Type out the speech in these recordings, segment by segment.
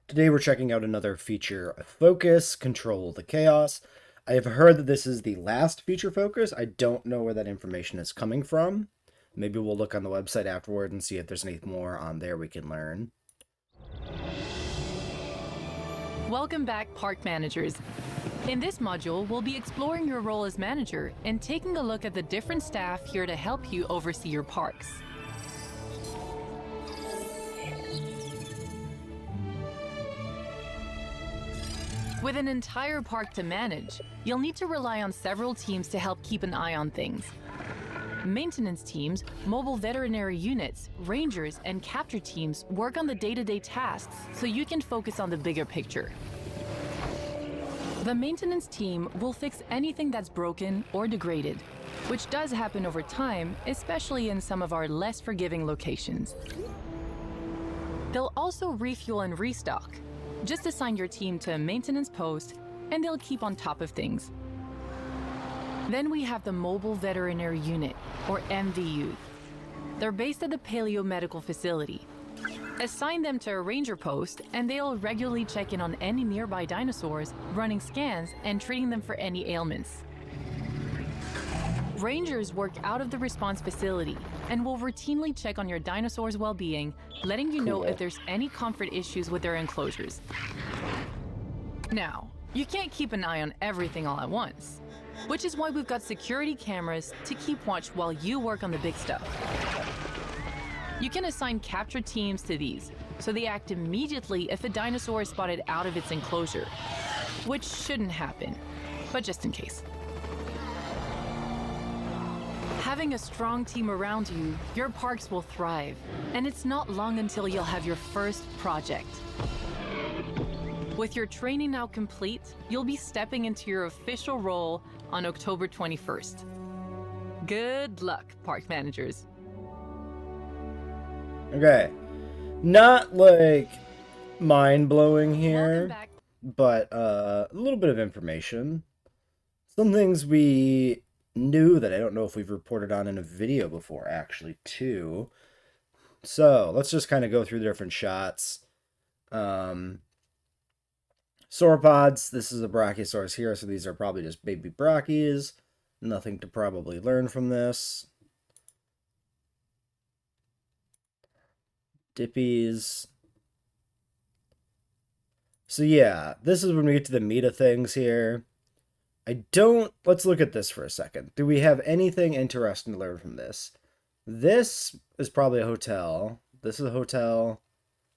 Today we're checking out another feature, Focus, Control the Chaos. I have heard that this is the last feature focus. I don't know where that information is coming from. Maybe we'll look on the website afterward and see if there's anything more on there we can learn. Welcome back, park managers. In this module, we'll be exploring your role as manager and taking a look at the different staff here to help you oversee your parks. With an entire park to manage, you'll need to rely on several teams to help keep an eye on things. Maintenance teams, mobile veterinary units, rangers, and capture teams work on the day-to-day tasks so you can focus on the bigger picture. The maintenance team will fix anything that's broken or degraded, which does happen over time, especially in some of our less forgiving locations. They'll also refuel and restock. Just assign your team to a maintenance post, and they'll keep on top of things. Then we have the Mobile Veterinary Unit, or MVU. They're based at the Paleo Medical Facility. Assign them to a ranger post, and they'll regularly check in on any nearby dinosaurs, running scans, and treating them for any ailments. Rangers work out of the response facility and will routinely check on your dinosaurs' well-being, letting you know if there's any comfort issues with their enclosures. Now, you can't keep an eye on everything all at once, which is why we've got security cameras to keep watch while you work on the big stuff. You can assign capture teams to these, so they act immediately if a dinosaur is spotted out of its enclosure, which shouldn't happen, but just in case. Having a strong team around you, your parks will thrive, and it's not long until you'll have your first project. With your training now complete, you'll be stepping into your official role on October 21st. Good luck, park managers. Okay. Not like mind-blowing here, but a little bit of information. Some things we knew that I don't know if we've reported on in a video before, actually, too. So let's just kind of go through the different shots. Sauropods, this is a Brachiosaurus here, so these are probably just baby Brachies. Nothing to probably learn from this. Dippies. So yeah, this is when we get to the meat of things here. Let's look at this for a second. Do we have anything interesting to learn from this? This is probably a hotel. This is a hotel.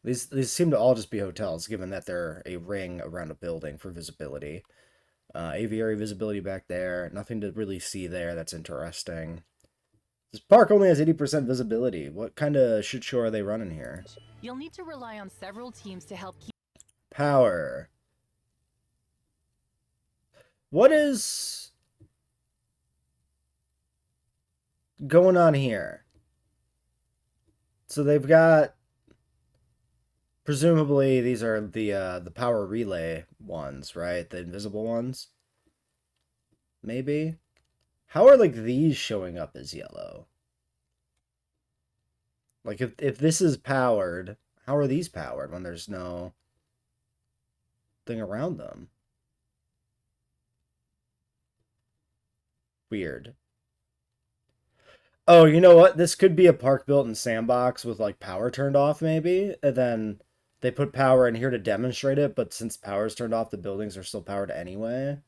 These seem to all just be hotels, given that they're a ring around a building for visibility. Aviary visibility back there. Nothing to really see there that's interesting. This park only has 80% visibility. What kind of shit show are they running here? You'll need to rely on several teams to help keep Power. What is going on here? So they've got, presumably these are the power relay ones, right? The invisible ones. Maybe. How are like these showing up as yellow? Like if this is powered, how are these powered when there's no thing around them? Weird. Oh, you know what? This could be a park built in sandbox with like power turned off maybe, and then they put power in here to demonstrate it, but since power's turned off, the buildings are still powered anyway.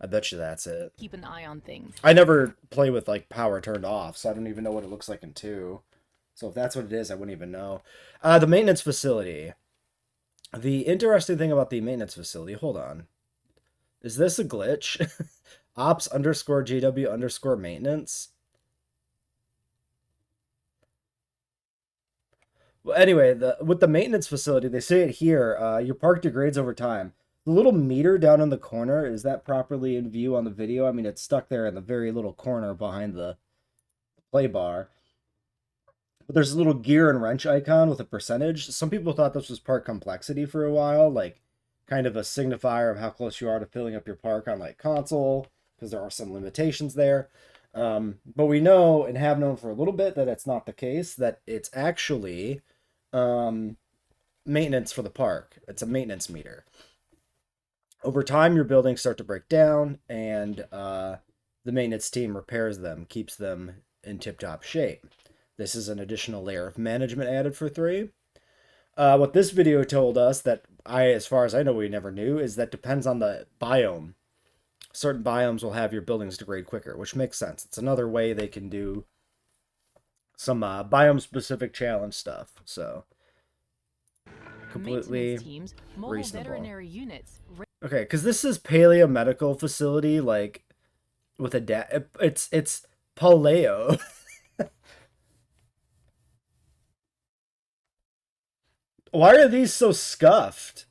I bet you that's it. keep an eye on things. I never play with like power turned off, so I don't even know what it looks like in 2. So if that's what it is, I wouldn't even know. The maintenance facility. The interesting thing about the maintenance facility, hold on. Is this a glitch? Ops underscore JW underscore maintenance. Well, anyway, with the maintenance facility, they say it here, your park degrades over time. The little meter down in the corner, is that properly in view on the video? I mean, it's stuck there in the very little corner behind the play bar. But there's a little gear and wrench icon with a percentage. Some people thought this was park complexity for a while, like kind of a signifier of how close you are to filling up your park on like console, because there are some limitations there. But we know and have known for a little bit that it's not the case, that it's actually maintenance for the park. It's a maintenance meter. Over time, your buildings start to break down, and the maintenance team repairs them, keeps them in tip-top shape. This is an additional layer of management added for 3. What this video told us that as far as I know, we never knew, is that depends on the biome. Certain biomes will have your buildings degrade quicker, which makes sense. It's another way they can do some biome-specific challenge stuff. So completely teams, mobile reasonable. veterinary units. Okay, because this is paleo medical facility, like with a it's paleo. Why are these so scuffed?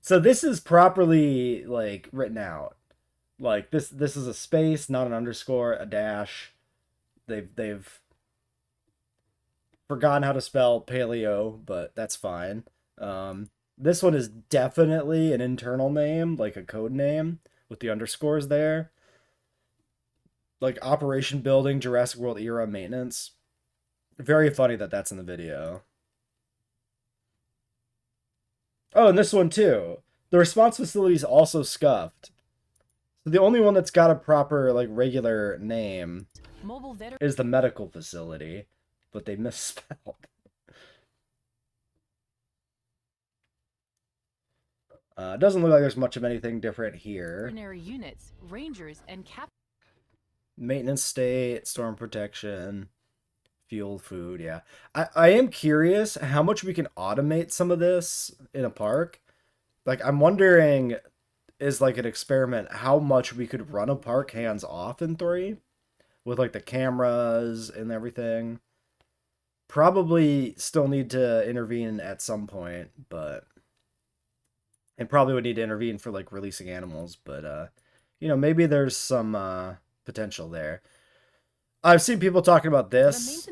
So this is properly like written out. Like this is a space, not an underscore, a dash. They've forgotten how to spell paleo, but that's fine. This one is definitely an internal name, like a code name with the underscores there. Like Operation Building, Jurassic World Era Maintenance. Very funny that that's in the video. Oh, and this one too. The response facility is also scuffed. So the only one that's got a proper, like, regular name is the medical facility, but they misspelled. It doesn't look like there's much of anything different here. Units, rangers, and maintenance state, storm protection, fuel, food, yeah. I am curious how much we can automate some of this in a park. Like, I'm wondering, is like an experiment, how much we could run a park hands off in 3 with like the cameras and everything. Probably still need to intervene at some point, but and probably would need to intervene for like releasing animals, but you know, maybe there's some potential there. I've seen people talking about this.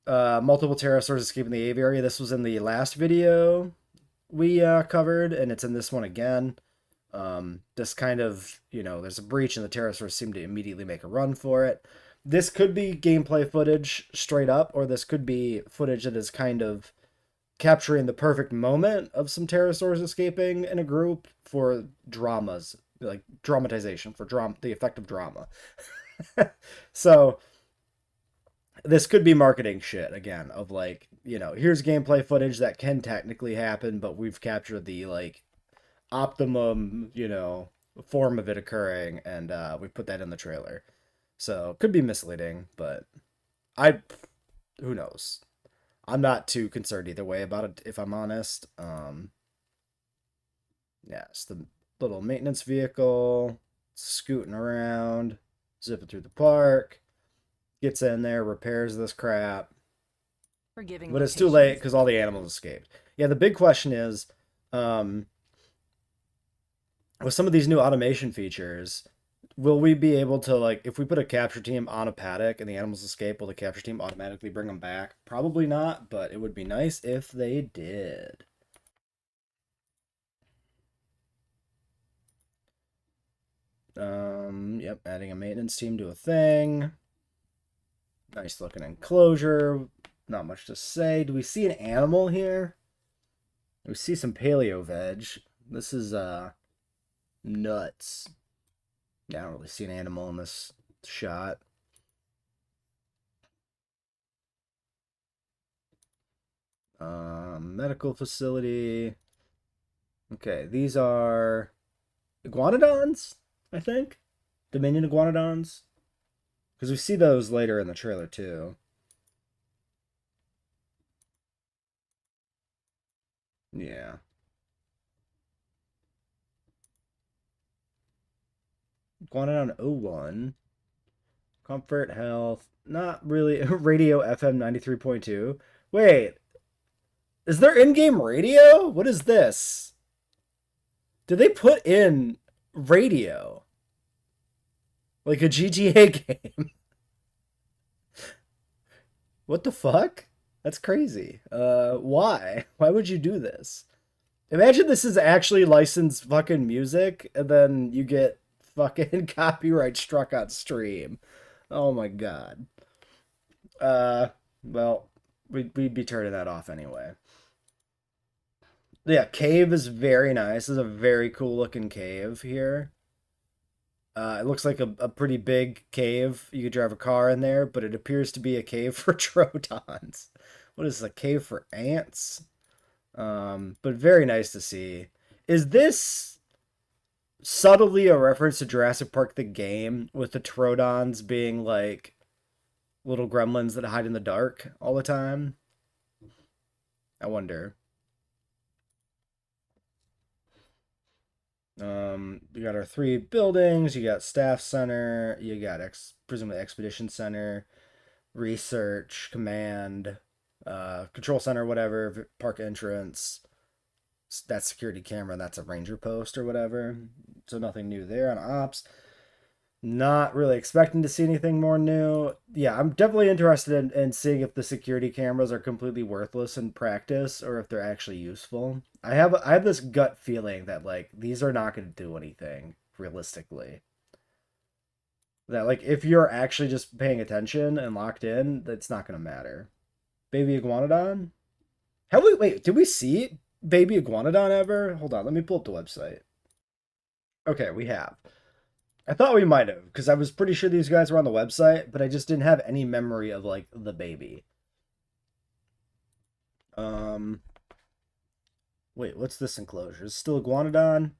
Multiple pterosaurs escaping the aviary. This was in the last video we covered, and it's in this one again. This kind of, you know, there's a breach and the pterosaurs seem to immediately make a run for it. This could be gameplay footage straight up, or this could be footage that is kind of capturing the perfect moment of some pterosaurs escaping in a group for dramas, like dramatization, for the effect of drama. So this could be marketing shit again, of like, you know, here's gameplay footage that can technically happen, but we've captured the like optimum, you know, form of it occurring, and we put that in the trailer. So could be misleading, but who knows? I'm not too concerned either way about it, if I'm honest. Yeah, it's the little maintenance vehicle scooting around, zipping through the park, gets in there, repairs this crap. But it's too late because all the animals escaped. Yeah, the big question is, with some of these new automation features, will we be able to, like, if we put a capture team on a paddock and the animals escape, will the capture team automatically bring them back? Probably not, but it would be nice if they did. Yep, adding a maintenance team to a thing. Nice looking enclosure. Not much to say. Do we see an animal here? We see some paleo veg. This is, nuts. Yeah, I don't really see an animal in this shot. Medical facility. Okay, these are iguanodons, I think. Dominion iguanodons. Because we see those later in the trailer, too. Yeah. Iguanodon 01. Comfort, health. Not really. Radio FM 93.2. Wait. Is there in-game radio? What is this? Did they put in radio? Like a GTA game? What the fuck? That's crazy. Why? Why would you do this? Imagine this is actually licensed fucking music, and then you get fucking copyright struck on stream. Oh my god. Well, we'd be turning that off anyway. Yeah, cave is very nice. This is a very cool looking cave here. It looks like a pretty big cave. You could drive a car in there, but it appears to be a cave for Trotons. What is this, a cave for ants? But very nice to see. Is this subtly a reference to Jurassic Park the game, with the Trotons being like little gremlins that hide in the dark all the time? I wonder. You got our three buildings. You got staff center. You got presumably expedition center, research, command, control center, whatever, park entrance. That security camera, that's a ranger post or whatever. So nothing new there on ops. Not really expecting to see anything more new. Yeah, I'm definitely interested in seeing if the security cameras are completely worthless in practice or if they're actually useful. I have this gut feeling that like these are not going to do anything realistically. That like if you're actually just paying attention and locked in, that's not going to matter. Baby Iguanodon? Have we wait, did we see Baby Iguanodon ever? Hold on, let me pull up the website. Okay, we have. I thought we might have, because I was pretty sure these guys were on the website, but I just didn't have any memory of like the baby. Um, Wait, what's this enclosure? Is it still Iguanodon?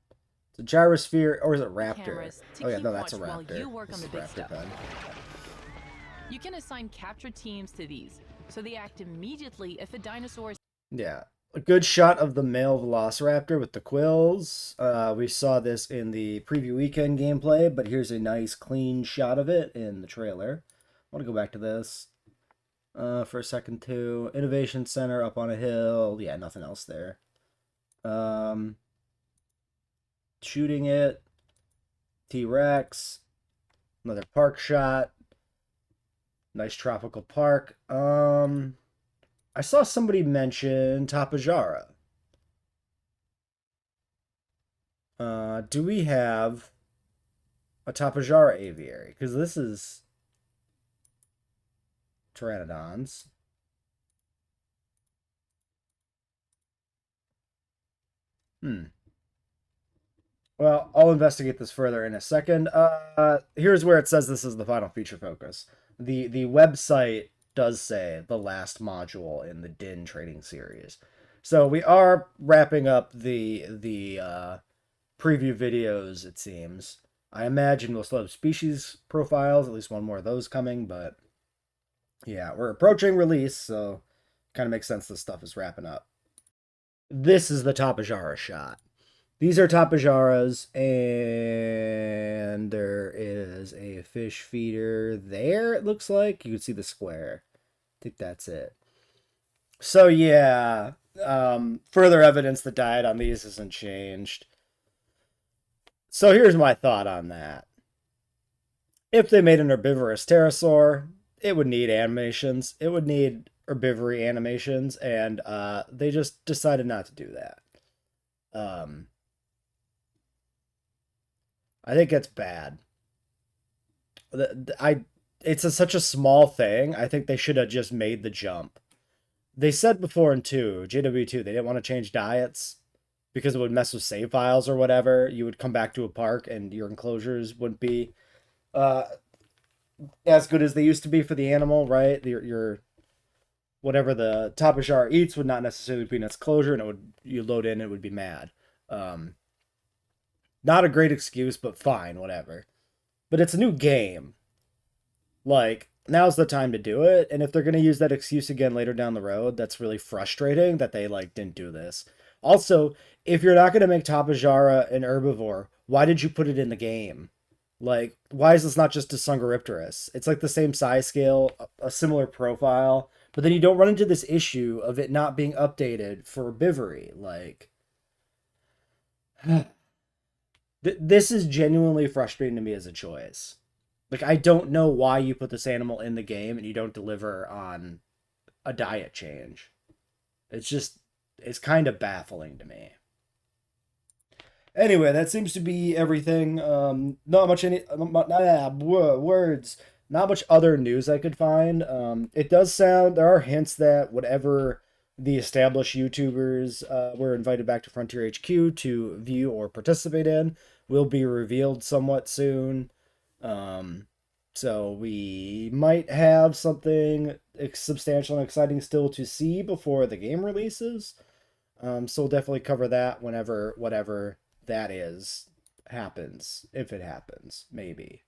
It's a gyrosphere, or is it raptor? Oh yeah, no, that's a raptor. This This is raptor pen. You can assign capture teams to these, so they act immediately if a dinosaur is. Yeah, a good shot of the male velociraptor with the quills. We saw this in the preview weekend gameplay, but here's a nice clean shot of it in the trailer. I want to go back to this for a second too. Innovation Center up on a hill. Yeah, nothing else there. Shooting it. T-Rex. Another park shot. Nice tropical park. I saw somebody mention Tapajara. Do we have a Tapajara aviary? Because this is Pteranodons. Well, I'll investigate this further in a second. Here's where it says this is the final feature focus. The website does say the last module in the Din trading series. So we are wrapping up the preview videos, it seems. I imagine we'll still have species profiles, at least one more of those coming, but yeah, we're approaching release, so kind of makes sense this stuff is wrapping up. This is the Tapajara shot. These are Tapajaras, and there is a fish feeder there, it looks like. You can see the square. I think that's it. So, yeah, further evidence the diet on these isn't changed. So here's my thought on that. If they made an herbivorous pterosaur, it would need animations. It would need herbivory animations, and they just decided not to do that. I think it's bad. It's such a small thing. I think they should have just made the jump. They said before in JWE2, they didn't want to change diets because it would mess with save files or whatever. You would come back to a park and your enclosures wouldn't be as good as they used to be for the animal, right? Your whatever the Tapajara eats would not necessarily be in its closure, and you load in, it would be mad. Not a great excuse, but fine, whatever. But it's a new game. Like, now's the time to do it, and if they're going to use that excuse again later down the road, that's really frustrating that they, like, didn't do this. Also, if you're not going to make Tapajara an herbivore, why did you put it in the game? Like, why is this not just a Sungaripterus? It's like the same size scale, a similar profile, but then you don't run into this issue of it not being updated for herbivory. Like, this is genuinely frustrating to me as a choice. Like, I don't know why you put this animal in the game and you don't deliver on a diet change. It's kind of baffling to me. Anyway, that seems to be everything. Not much words. Not much other news I could find. It does sound, there are hints that whatever the established YouTubers were invited back to Frontier HQ to view or participate in will be revealed somewhat soon. So we might have something substantial and exciting still to see before the game releases. So we'll definitely cover that whenever whatever that is happens, if it happens, maybe.